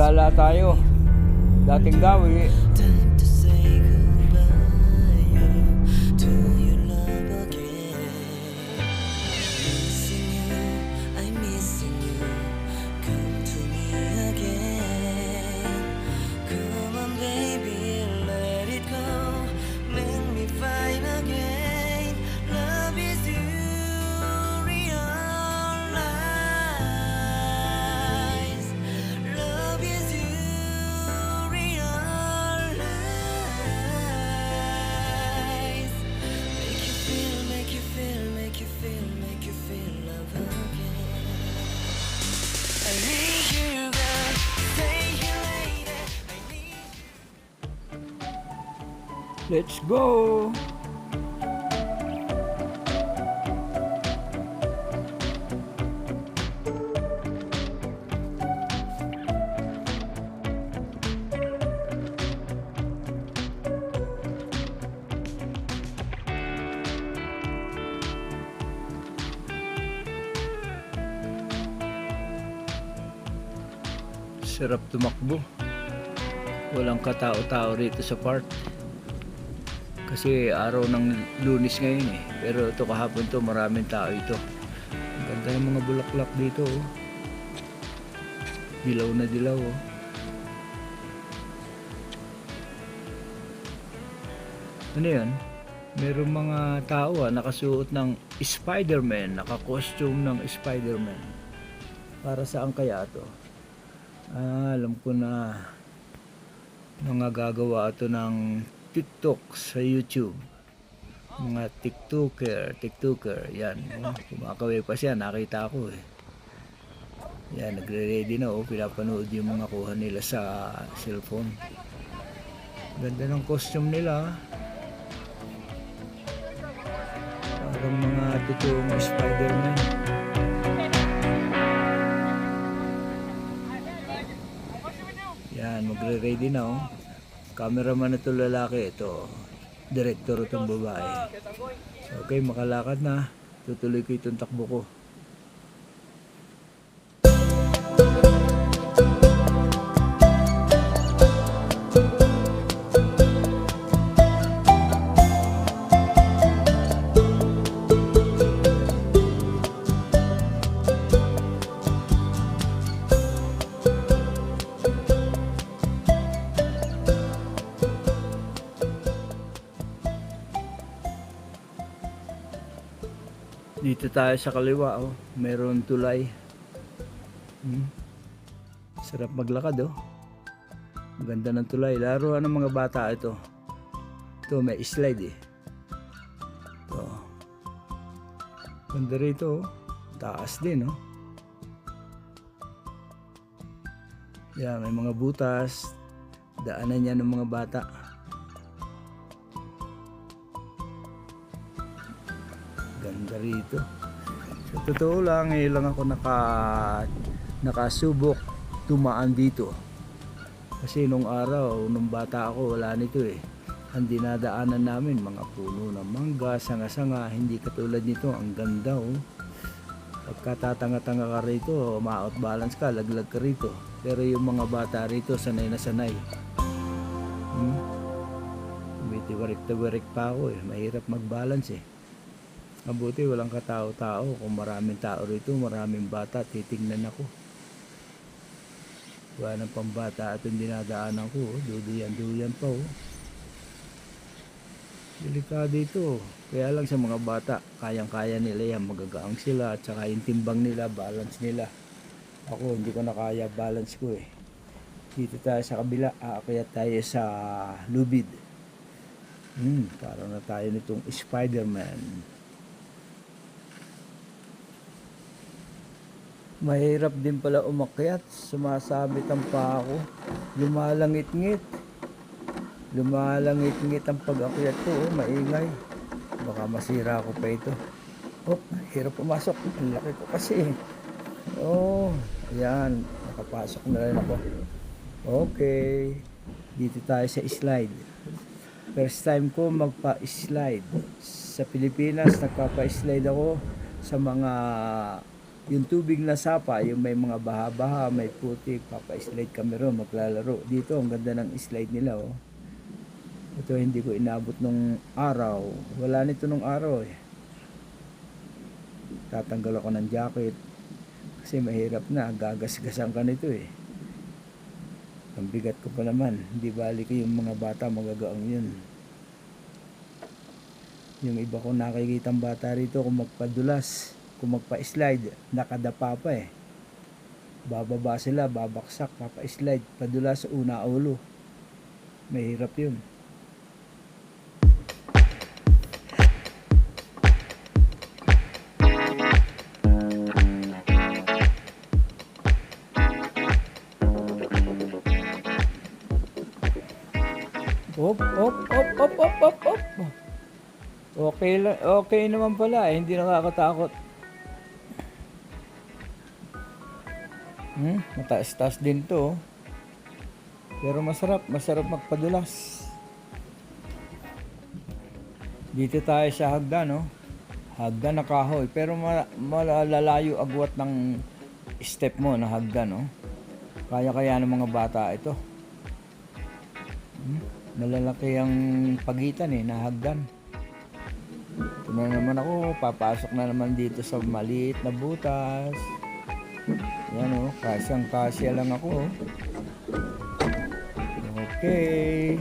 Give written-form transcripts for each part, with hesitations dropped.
gala tayo. Dating gawi. Time to say goodbye to your love again. Missing you, I'm missing you. Come to me again. Come on, baby, let it go. Let me find again. Love is you, realize. Love is you, realize. Make you feel, make you feel, make you feel, make you feel love again. I need you, girl. Stay here, lady. I need you. Let's go. Sarap tumakbo. Walang katao-tao rito sa park. Kasi araw ng Lunes ngayon eh. Pero ito kahapon to, maraming tao ito. Ang ganda ng mga bulaklak dito oh. Dilaw na dilaw oh. Ano yan? Merong mga tao nakasuot ng Spider-Man, naka-costume ng Spider-Man. Para saan kaya to? Alam ko na mga gagawa ito ng TikTok sa YouTube. Mga TikToker, yan. Kumakaway pa siya, nakita ko eh. Yan, nagre-ready na oh, pinapanood yung mga kuha nila sa cellphone. Ganda ng costume nila. Parang mga totoong Spider-Man. Yan, magre-ready na oh. Cameraman na ito lalaki, ito director itong babae. Okay, makalakad na. Tutuloy ko itong takbo ko. Dito tayo sa kaliwa oh, meron tulay. Sarap maglakad oh. Maganda ng tulay. Laruan ng mga bata ito. Ito may slide eh. Ito. Ganda rito oh. Taas din oh. Yan, may mga butas. Daanan niya ng mga bata. Ganda rito. Sa totoo lang, ngayon lang ako nakasubok tumaan dito. Kasi nung araw, nung bata ako, wala nito eh. Ang dinadaanan namin, mga puno ng mangga, sanga-sanga, hindi katulad nito. Ang ganda oh. Pagkatatanga-tanga ka rito, ma-out balance ka, laglag ka rito. Pero yung mga bata rito, sanay na sanay. Bitiwarik-tawarik pa ako eh. Mahirap mag-balance eh. Mabuti walang katao-tao. Kung maraming tao rito, maraming bata, titingnan ako. Wala ng pambata at yung dinadaanan ko, duduyan-duyan pa oh. Delikado ito. Kaya lang sa mga bata, kayang-kaya nila yan, magagaang sila at saka yung timbang nila, balance nila. Ako hindi ko na kaya, balance ko eh. Dito tayo sa kabila, aakyat tayo sa lubid. Parang na tayo nitong Spider-Man. Mahirap din pala umakyat, sumasabit ang paa ko, lumalangit-ngit ang pag-akyat ko, oh, maingay, baka masira ko pa ito. Oh, hirap pumasok, ang laki ko kasi. Oh, ayan, nakapasok na rin ako. Okay, dito tayo sa slide. First time ko magpa-slide. Sa Pilipinas, nagpapa-slide ako sa mga Yung tubig na sapa, yung may mga baha-baha, may putik, papa-slide kami ron, maglalaro. Dito, ang ganda ng slide nila, oh. Ito, hindi ko inabot nung araw. Wala nito nung araw, eh. Tatanggal ako ng jacket. Kasi mahirap na, gagasgasan ka nito, eh. Ang bigat ko pa naman. Hindi bali ko yung mga bata, magagaang yun. Yung iba ko nakikitang bata rito, kung magpadulas, kung magpa-slide, nakadapa pa eh. Bababa sila, babaksak, papa-slide, padulas sa una ulo. Mahirap yun. Op, op, op, op, op, op, op. Okay, okay naman pala eh, hindi nakakatakot. Mataas-taas din to. Pero masarap magpadulas. Dito tayo sa hagdan, no? Hagdan na kahoy, pero malalayo agwat ng step mo na hagdan, no? Kaya ng mga bata ito. Malalaki ang pagitan eh, na hagdan. Ito na naman ako, papasok na naman dito sa maliit na butas. Yan o, kasyang-kasya lang ako. Okay.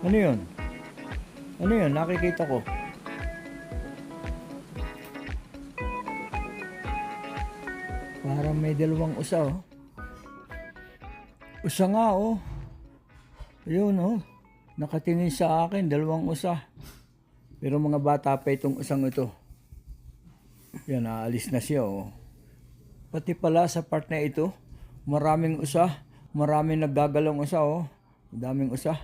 Ano yun? Ano yun? Nakikita ko. Parang may dalawang usa oh. Usa nga oh. Ayun oh. Nakatingin sa akin, dalawang usa. Pero mga bata pa itong usang ito. Yan, aalis na siya oh. Pati pala sa part na ito, maraming usa. Maraming naggagalong usa oh. Daming usa.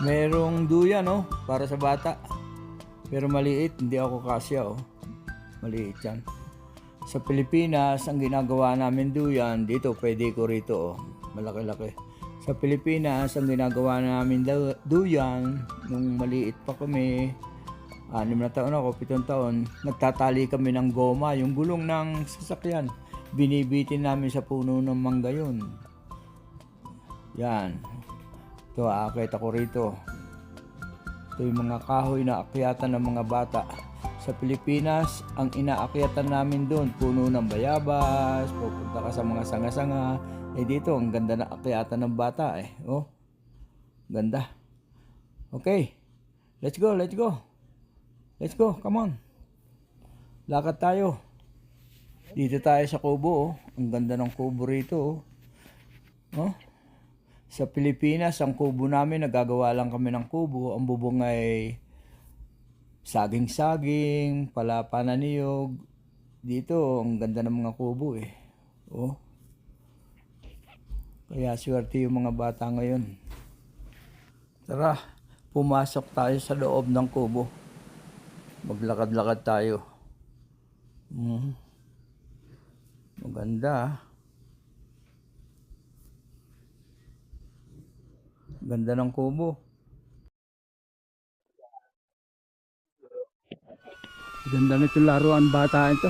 Merong duyan oh, para sa bata. Pero maliit, hindi ako kasya oh. Maliit yan. Sa Pilipinas, ang ginagawa namin duyan, dito pwede ko rito oh. Malaki-laki. Sa Pilipinas, ang ginagawa namin duyan, nung maliit pa kami, 6 na taon ako, 7 taon, nagtatali kami ng goma, yung gulong ng sasakyan. Binibitin namin sa puno ng mangga yun. Yan. Ito, aakit ako rito. Ito yung mga kahoy na akyatan ng mga bata. Sa Pilipinas, ang inaakyatan namin doon, puno ng bayabas, pupunta ka sa mga sanga-sanga. Eh dito, ang ganda na akyatan ng bata eh. Oh, ganda. Okay, let's go, let's go. Let's go, come on. Lakad tayo. Dito tayo sa kubo oh. Ang ganda ng kubo rito oh. Oh. Sa Pilipinas, ang kubo namin, nagagawa lang kami ng kubo. Ang bubong ay saging-saging, palapa na niyog. Dito, ang ganda ng mga kubo eh. Oh. Kaya swerte yung mga bata ngayon. Tara, pumasok tayo sa loob ng kubo. Maglakad-lakad tayo. Maganda ah. Ganda ng kubo. Ganda nito laruan bata ito.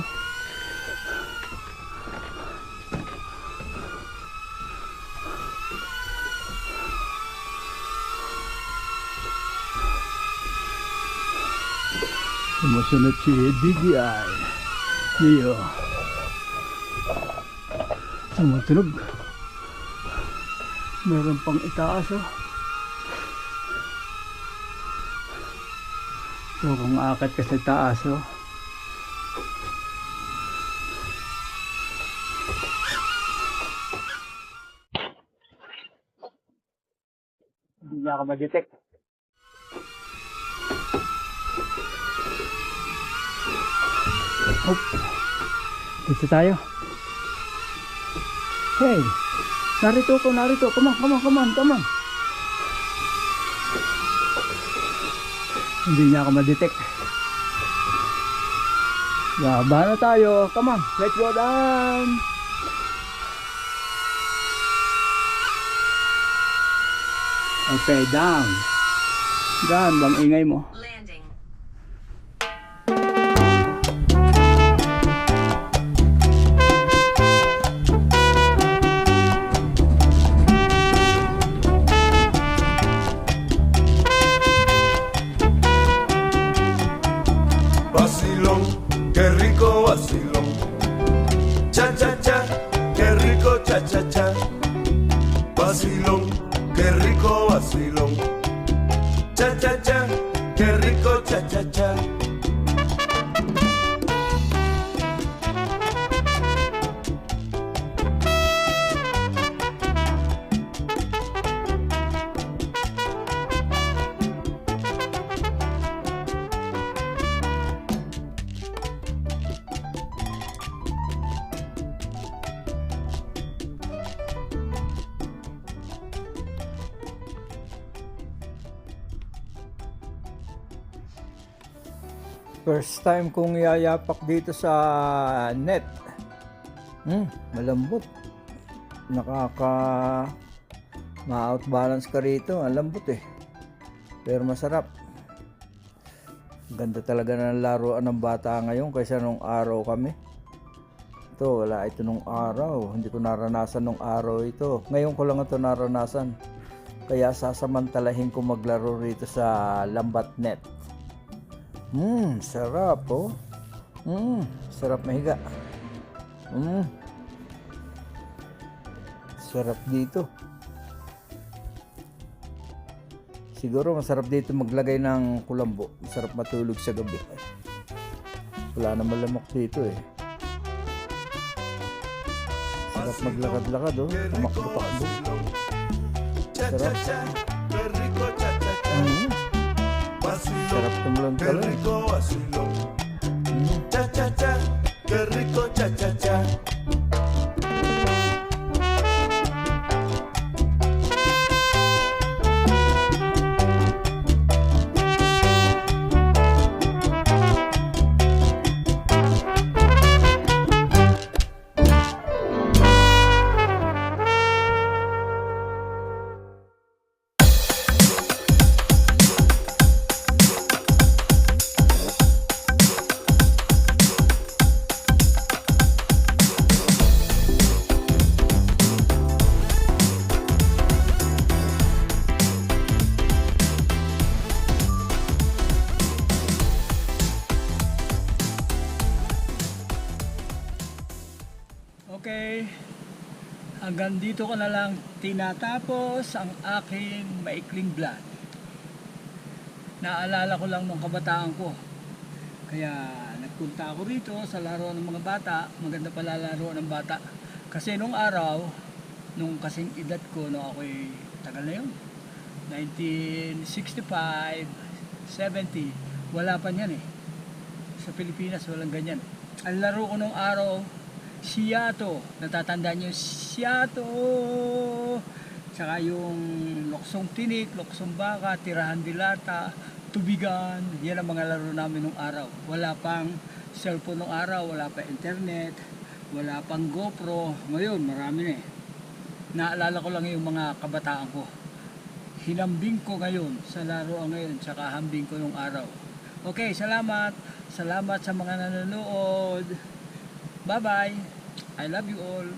Sumusunod si DGI. Iyo. Sumutunog. Meron pang itaas oh. So kung aakyat ka sa taas oh. niya ako ma-detect. Hop. Dito tayo. Hey, narito ko, narito. Come on, come on, come on, come on. Hindi niya ako ma-detect. Baba na tayo. Come on, let's go down. Okay, down. Down, bang ingay mo? Landing. Vacilón, qué rico vacilón. Cha cha cha, qué rico cha cha cha. Vacilón, qué rico vacilón. Cha cha cha, qué rico cha cha cha. First time kong yayapak dito sa net. Malambot. Ma-outbalance ka rito. Ang lambot eh. Pero masarap. Ganda talaga ng laruan ng bata ngayon kaysa nung araw kami. Ito, wala ito nung araw. Hindi ko naranasan nung araw ito. Ngayon ko lang ito naranasan. Kaya sasamantalahin ko maglaro rito sa lambat net. Sarap oh. Sarap mahiga. Sarap dito. Siguro masarap dito maglagay ng kulambo. Masarap matulog sa gabi. Wala naman lamok dito eh. Sarap maglakad-lakad oh. Tumakbo-takbo. Cha cha cha, qué rico cha cha cha. Vacilón, Sarap tumulong qué pala. rico vacilón. Cha cha cha, qué rico cha cha cha. Okay, hanggang dito ko na lang tinatapos ang aking maikling vlog. Naalala ko lang nung kabataan ko. Kaya nagpunta ako rito sa laruan ng mga bata. Maganda pala laruan ng bata. Kasi nung araw, nung kasing edad ko, nung ako'y tagal na yun, 1965, 70, wala pa niyan eh. Sa Pilipinas walang ganyan. Ang laro ko nung araw, siyato. Natatandaan niyo siyato. Tsaka yung luksong tinik, luksong baka, tirahan dilata, tubigan. Yan ang mga laro namin nung araw. Wala pang cellphone nung araw, wala pa internet, wala pang GoPro. Ngayon, marami na eh. Naalala ko lang yung mga kabataan ko. Hinambing ko ngayon sa laro ngayon, tsaka hambing ko yung araw. Okay, salamat. Salamat sa mga nanonood. Bye-bye. I love you all.